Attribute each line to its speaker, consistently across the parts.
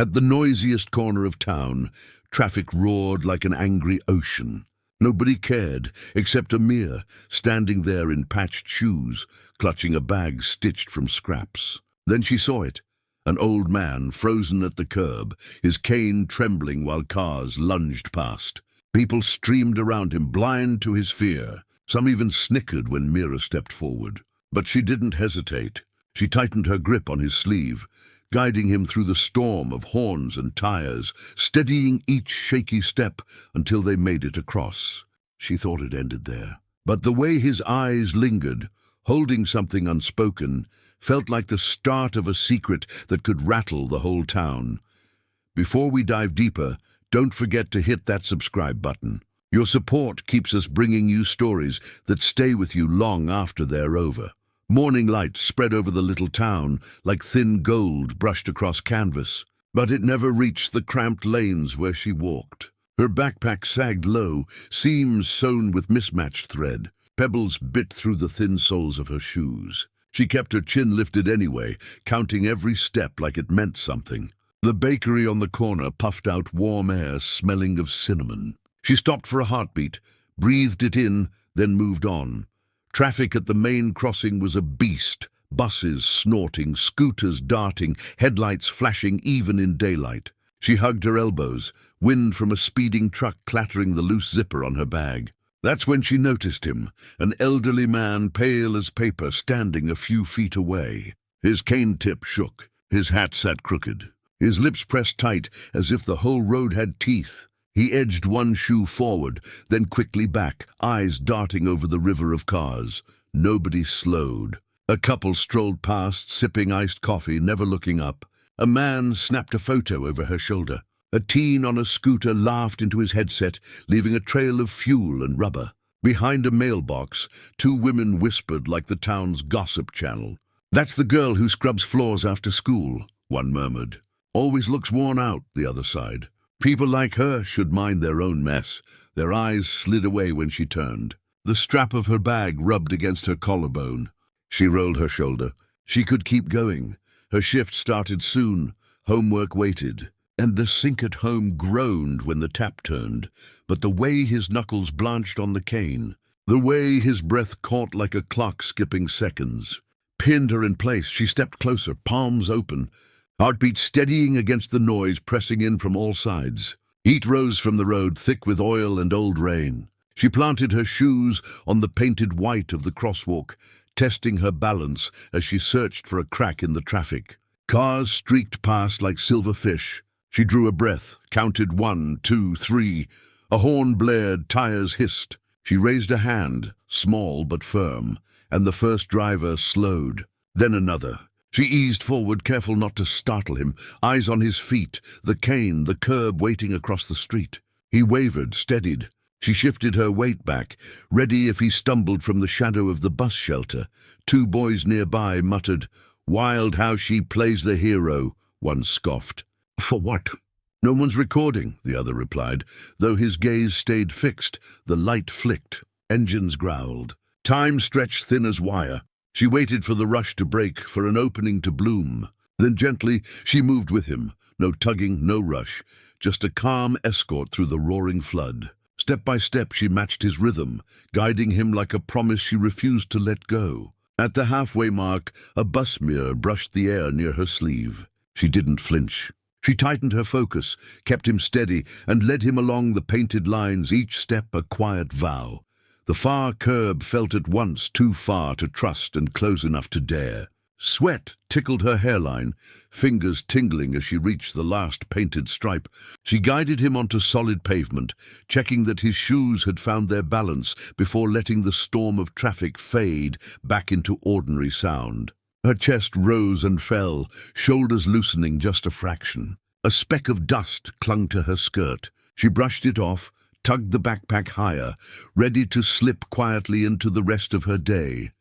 Speaker 1: At the noisiest corner of town, traffic roared like an angry ocean. Nobody cared, except Amir, standing there in patched shoes, clutching a bag stitched from scraps. Then she saw it. An old man, frozen at the curb, his cane trembling while cars lunged past. People streamed around him, blind to his fear. Some even snickered when Mira stepped forward. But she didn't hesitate. She tightened her grip on his sleeve, guiding him through the storm of horns and tires, steadying each shaky step until they made it across. She thought it ended there. But the way his eyes lingered, holding something unspoken, felt like the start of a secret that could rattle the whole town. Before we dive deeper, don't forget to hit that subscribe button. Your support keeps us bringing you stories that stay with you long after they're over. Morning light spread over the little town like thin gold brushed across canvas, but it never reached the cramped lanes where she walked. Her backpack sagged low, seams sewn with mismatched thread. Pebbles bit through the thin soles of her shoes. She kept her chin lifted anyway, counting every step like it meant something. The bakery on the corner puffed out warm air smelling of cinnamon. She stopped for a heartbeat, breathed it in, then moved on. Traffic at the main crossing was a beast. Buses snorting, scooters darting, headlights flashing even in daylight. She hugged her elbows, wind from a speeding truck clattering the loose zipper on her bag. That's when she noticed him, an elderly man pale as paper standing a few feet away. His cane tip shook, his hat sat crooked, his lips pressed tight as if the whole road had teeth. He edged one shoe forward, then quickly back, eyes darting over the river of cars. Nobody slowed. A couple strolled past, sipping iced coffee, never looking up. A man snapped a photo over her shoulder. A teen on a scooter laughed into his headset, leaving a trail of fuel and rubber. Behind a mailbox, two women whispered like the town's gossip channel. "That's the girl who scrubs floors after school," one murmured. "Always looks worn out," the other sighed. "People like her should mind their own mess." Their eyes slid away when she turned. The strap of her bag rubbed against her collarbone. She rolled her shoulder. She could keep going. Her shift started soon. Homework waited. And the sink at home groaned when the tap turned. But the way his knuckles blanched on the cane, the way his breath caught like a clock skipping seconds, pinned her in place. She stepped closer, palms open, heartbeat steadying against the noise pressing in from all sides. Heat rose from the road, thick with oil and old rain. She planted her shoes on the painted white of the crosswalk, testing her balance as she searched for a crack in the traffic. Cars streaked past like silver fish. She drew a breath, counted 1, 2, 3. A horn blared, tires hissed. She raised a hand, small but firm, and the first driver slowed. Then another. She eased forward, careful not to startle him, eyes on his feet, the cane, the curb waiting across the street. He wavered, steadied. She shifted her weight back, ready if he stumbled from the shadow of the bus shelter. Two boys nearby muttered, "Wild how she plays the hero," one scoffed. "For what?" "No one's recording," the other replied. Though his gaze stayed fixed, the light flicked. Engines growled. Time stretched thin as wire. She waited for the rush to break, for an opening to bloom. Then gently, she moved with him. No tugging, no rush. Just a calm escort through the roaring flood. Step by step, she matched his rhythm, guiding him like a promise she refused to let go. At the halfway mark, a bus mirror brushed the air near her sleeve. She didn't flinch. She tightened her focus, kept him steady, and led him along the painted lines, each step a quiet vow. The far curb felt at once too far to trust and close enough to dare. Sweat tickled her hairline, fingers tingling as she reached the last painted stripe. She guided him onto solid pavement, checking that his shoes had found their balance before letting the storm of traffic fade back into ordinary sound. Her chest rose and fell, shoulders loosening just a fraction. A speck of dust clung to her skirt. She brushed it off, tugged the backpack higher, ready to slip quietly into the rest of her day.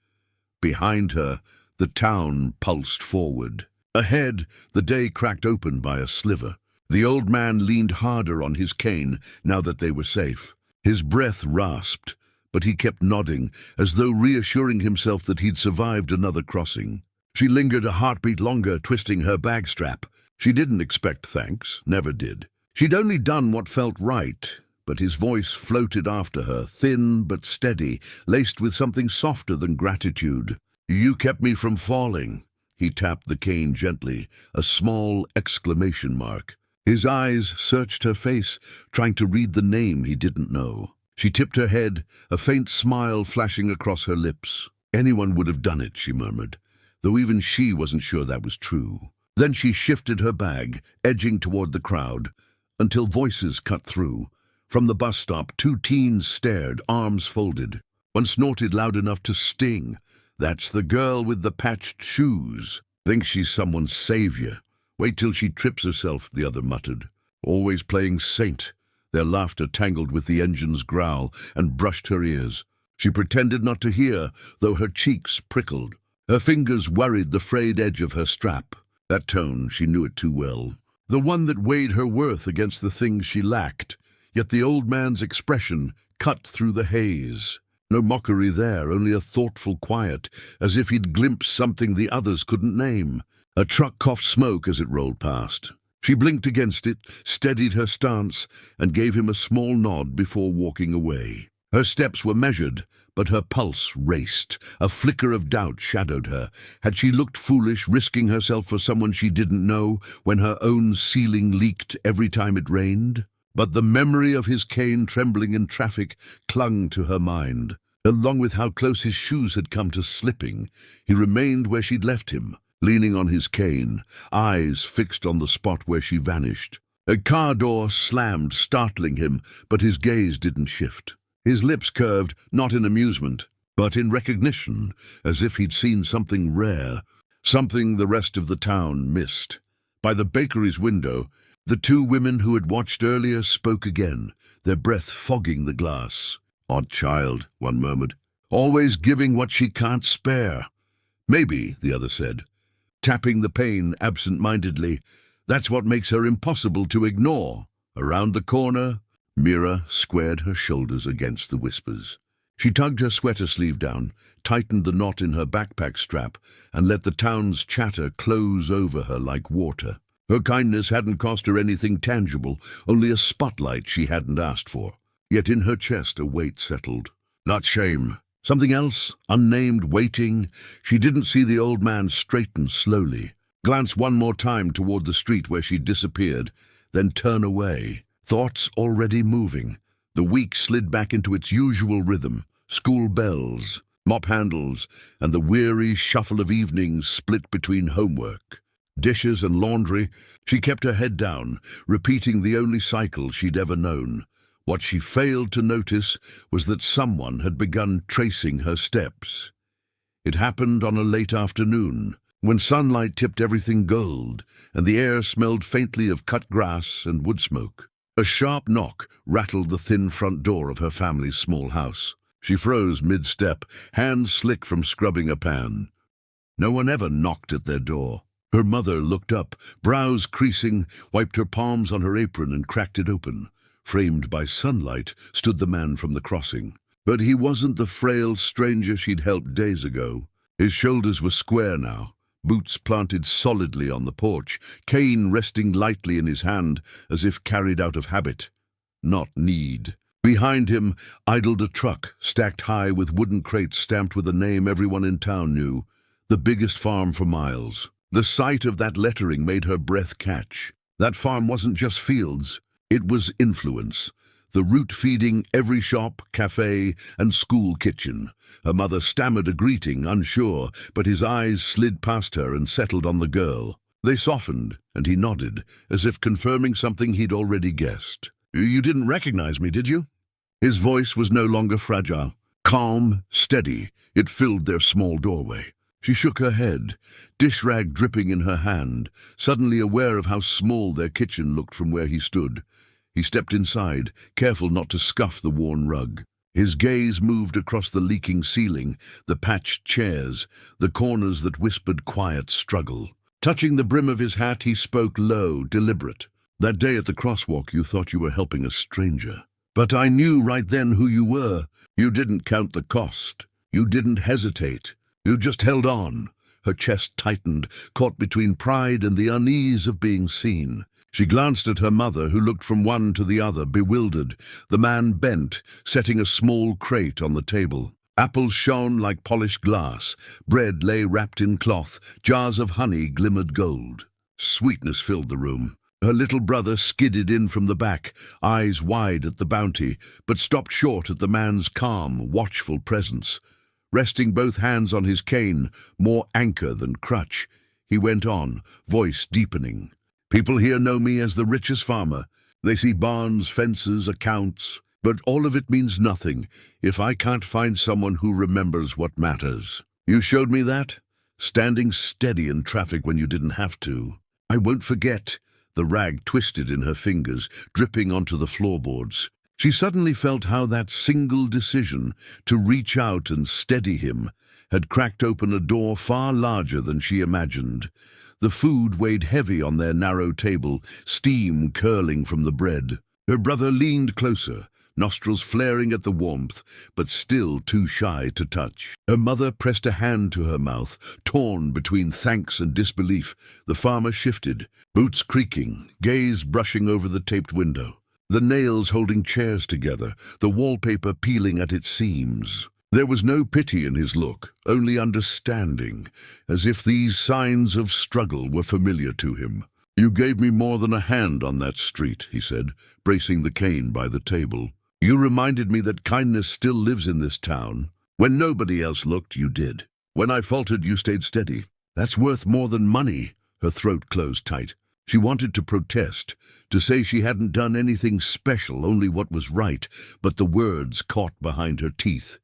Speaker 1: Behind her, the town pulsed forward. Ahead, the day cracked open by a sliver. The old man leaned harder on his cane now that they were safe. His breath rasped, but he kept nodding, as though reassuring himself that he'd survived another crossing. She lingered a heartbeat longer, twisting her bag strap. She didn't expect thanks, never did. She'd only done what felt right, but his voice floated after her, thin but steady, laced with something softer than gratitude. "You kept me from falling." He tapped the cane gently, a small exclamation mark. His eyes searched her face, trying to read the name he didn't know. She tipped her head, a faint smile flashing across her lips. "Anyone would have done it," she murmured, though even she wasn't sure that was true. Then she shifted her bag, edging toward the crowd, until voices cut through. From the bus stop, two teens stared, arms folded. One snorted loud enough to sting. "That's the girl with the patched shoes. Thinks she's someone's savior. Wait till she trips herself," the other muttered. "Always playing saint." Their laughter tangled with the engine's growl and brushed her ears. She pretended not to hear, though her cheeks prickled. Her fingers worried the frayed edge of her strap. That tone, she knew it too well. The one that weighed her worth against the things she lacked. Yet the old man's expression cut through the haze. No mockery there, only a thoughtful quiet, as if he'd glimpsed something the others couldn't name. A truck coughed smoke as it rolled past. She blinked against it, steadied her stance, and gave him a small nod before walking away. Her steps were measured, but her pulse raced. A flicker of doubt shadowed her. Had she looked foolish, risking herself for someone she didn't know, when her own ceiling leaked every time it rained? But the memory of his cane trembling in traffic clung to her mind. Along with how close his shoes had come to slipping, he remained where she'd left him, leaning on his cane, eyes fixed on the spot where she vanished. A car door slammed, startling him, but his gaze didn't shift. His lips curved, not in amusement, but in recognition, as if he'd seen something rare, something the rest of the town missed. By the bakery's window, the two women who had watched earlier spoke again, their breath fogging the glass. "Odd child," one murmured. "Always giving what she can't spare." "Maybe," the other said, tapping the pane absent-mindedly. "That's what makes her impossible to ignore." Around the corner, Mira squared her shoulders against the whispers. She tugged her sweater sleeve down, tightened the knot in her backpack strap, and let the town's chatter close over her like water. Her kindness hadn't cost her anything tangible, only a spotlight she hadn't asked for. Yet in her chest a weight settled. Not shame. Something else, unnamed, waiting. She didn't see the old man straighten slowly, glance one more time toward the street where she'd disappeared, then turn away. Thoughts already moving. The week slid back into its usual rhythm. School bells, mop handles, and the weary shuffle of evenings split between homework, dishes and laundry. She kept her head down, repeating the only cycle she'd ever known. What she failed to notice was that someone had begun tracing her steps. It happened on a late afternoon, when sunlight tipped everything gold, and the air smelled faintly of cut grass and wood smoke. A sharp knock rattled the thin front door of her family's small house. She froze mid-step, hands slick from scrubbing a pan. No one ever knocked at their door. Her mother looked up, brows creasing, wiped her palms on her apron and cracked it open. Framed by sunlight stood the man from the crossing. But he wasn't the frail stranger she'd helped days ago. His shoulders were square now, boots planted solidly on the porch, cane resting lightly in his hand as if carried out of habit, not need. Behind him idled a truck stacked high with wooden crates stamped with a name everyone in town knew, the biggest farm for miles. The sight of that lettering made her breath catch. That farm wasn't just fields. It was influence, the root feeding every shop, cafe, and school kitchen. Her mother stammered a greeting, unsure, but his eyes slid past her and settled on the girl. They softened, and he nodded, as if confirming something he'd already guessed. "You didn't recognize me, did you?" His voice was no longer fragile. Calm, steady, it filled their small doorway. She shook her head, dish rag dripping in her hand, suddenly aware of how small their kitchen looked from where he stood. He stepped inside, careful not to scuff the worn rug. His gaze moved across the leaking ceiling, the patched chairs, the corners that whispered quiet struggle. Touching the brim of his hat, he spoke low, deliberate. "That day at the crosswalk, you thought you were helping a stranger. But I knew right then who you were. You didn't count the cost. You didn't hesitate. You just held on. Her chest tightened, caught between pride and the unease of being seen. She glanced at her mother, who looked from one to the other, bewildered. The man bent, setting a small crate on the table. Apples shone like polished glass. Bread lay wrapped in cloth. Jars of honey glimmered gold. Sweetness filled the room. Her little brother skidded in from the back, eyes wide at the bounty, but stopped short at the man's calm, watchful presence. Resting both hands on his cane, more anchor than crutch, he went on, voice deepening. People here know me as the richest farmer. They see barns, fences, accounts, but all of it means nothing if I can't find someone who remembers what matters. You showed me that, standing steady in traffic when you didn't have to. I won't forget. The rag twisted in her fingers, dripping onto the floorboards. She suddenly felt how that single decision to reach out and steady him had cracked open a door far larger than she imagined. The food weighed heavy on their narrow table, steam curling from the bread. Her brother leaned closer, nostrils flaring at the warmth, but still too shy to touch. Her mother pressed a hand to her mouth, torn between thanks and disbelief. The farmer shifted, boots creaking, gaze brushing over the taped window. The nails holding chairs together, the wallpaper peeling at its seams. There was no pity in his look, only understanding, as if these signs of struggle were familiar to him. You gave me more than a hand on that street, he said, bracing the cane by the table. You reminded me that kindness still lives in this town. When nobody else looked, you did. When I faltered, you stayed steady. That's worth more than money. Her throat closed tight. She wanted to protest, to say she hadn't done anything special, only what was right, but the words caught behind her teeth.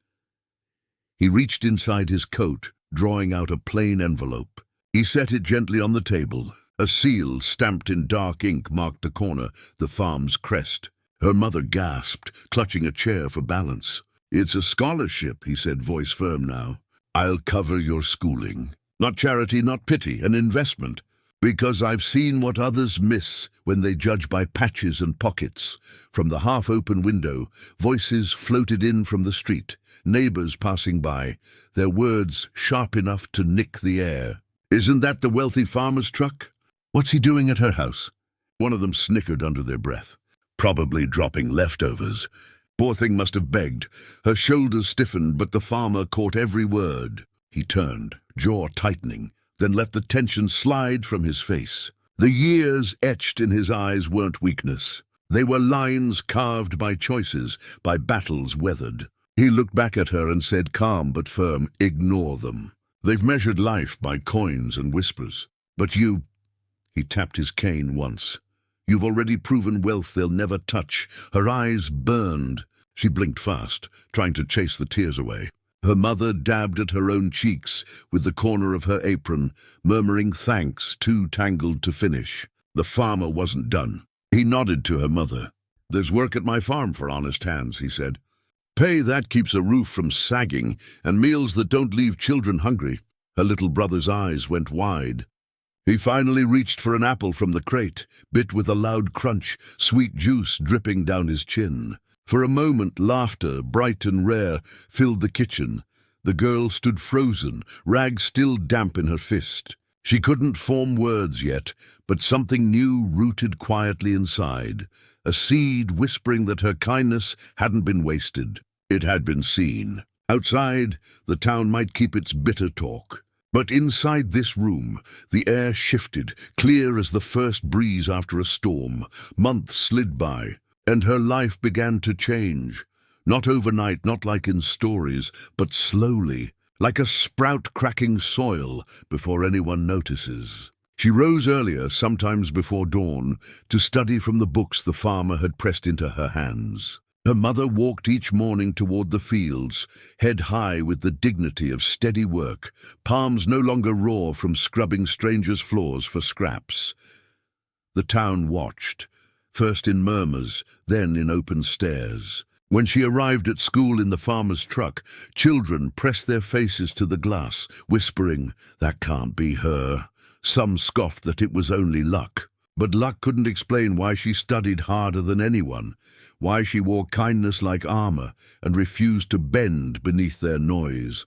Speaker 1: He reached inside his coat, drawing out a plain envelope. He set it gently on the table. A seal stamped in dark ink marked the corner, the farm's crest. Her mother gasped, clutching a chair for balance. It's a scholarship, he said, voice firm now. I'll cover your schooling. Not charity, not pity, an investment. Because I've seen what others miss when they judge by patches and pockets. From the half-open window, voices floated in from the street, neighbors passing by, their words sharp enough to nick the air. Isn't that the wealthy farmer's truck? What's he doing at her house? One of them snickered under their breath. Probably dropping leftovers. Poor thing must have begged. Her shoulders stiffened, but the farmer caught every word. He turned, jaw tightening, then let the tension slide from his face. The years etched in his eyes weren't weakness. They were lines carved by choices, by battles weathered. He looked back at her and said, calm but firm, ignore them. They've measured life by coins and whispers. But you... He tapped his cane once. You've already proven wealth they'll never touch. Her eyes burned. She blinked fast, trying to chase the tears away. Her mother dabbed at her own cheeks with the corner of her apron, murmuring thanks, too tangled to finish. The farmer wasn't done. He nodded to her mother. There's work at my farm for honest hands, he said. Pay that keeps a roof from sagging, and meals that don't leave children hungry. Her little brother's eyes went wide. He finally reached for an apple from the crate, bit with a loud crunch, sweet juice dripping down his chin. For a moment, laughter, bright and rare, filled the kitchen. The girl stood frozen, rag still damp in her fist. She couldn't form words yet, but something new rooted quietly inside, a seed whispering that her kindness hadn't been wasted. It had been seen. Outside, the town might keep its bitter talk. But inside this room, the air shifted, clear as the first breeze after a storm. Months slid by, and her life began to change. Not overnight, not like in stories, but slowly, like a sprout cracking soil before anyone notices. She rose earlier, sometimes before dawn, to study from the books the farmer had pressed into her hands. Her mother walked each morning toward the fields, head high with the dignity of steady work, palms no longer raw from scrubbing strangers' floors for scraps. The town watched, first in murmurs, then in open stares. When she arrived at school in the farmer's truck, children pressed their faces to the glass, whispering, "That can't be her." Some scoffed that it was only luck. But luck couldn't explain why she studied harder than anyone, why she wore kindness like armor and refused to bend beneath their noise.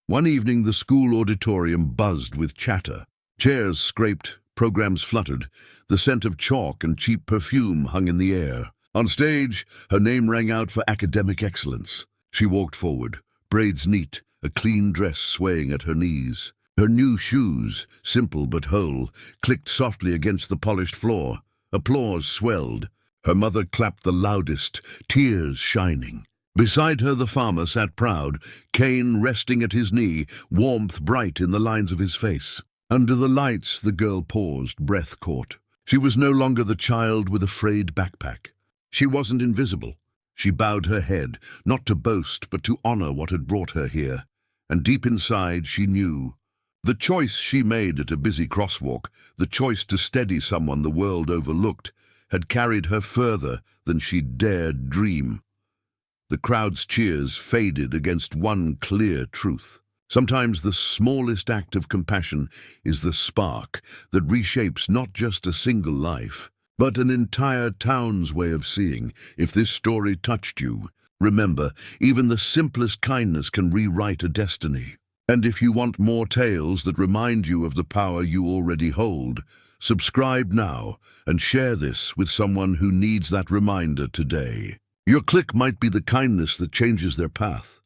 Speaker 1: One evening, the school auditorium buzzed with chatter. Chairs scraped, programs fluttered, the scent of chalk and cheap perfume hung in the air. On stage, her name rang out for academic excellence. She walked forward, braids neat, a clean dress swaying at her knees. Her new shoes, simple but whole, clicked softly against the polished floor. Applause swelled. Her mother clapped the loudest, tears shining. Beside her the farmer sat proud, cane resting at his knee, warmth bright in the lines of his face. Under the lights the girl paused, breath caught. She was no longer the child with a frayed backpack. She wasn't invisible. She bowed her head, not to boast, but to honor what had brought her here. And deep inside she knew. The choice she made at a busy crosswalk, the choice to steady someone the world overlooked, had carried her further than she'd dared dream. The crowd's cheers faded against one clear truth. Sometimes the smallest act of compassion is the spark that reshapes not just a single life, but an entire town's way of seeing. If this story touched you, remember, even the simplest kindness can rewrite a destiny. And if you want more tales that remind you of the power you already hold, subscribe now and share this with someone who needs that reminder today. Your click might be the kindness that changes their path.